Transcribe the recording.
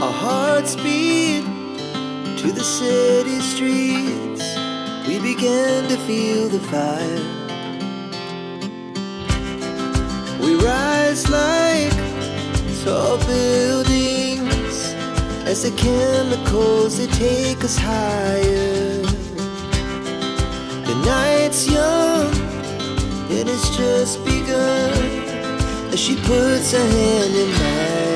Our hearts beat to the city streets. We began to feel the fire. We rise like tall buildings as the chemicals, they take us higher. The night's young, it has just begun as she puts her hand in mine.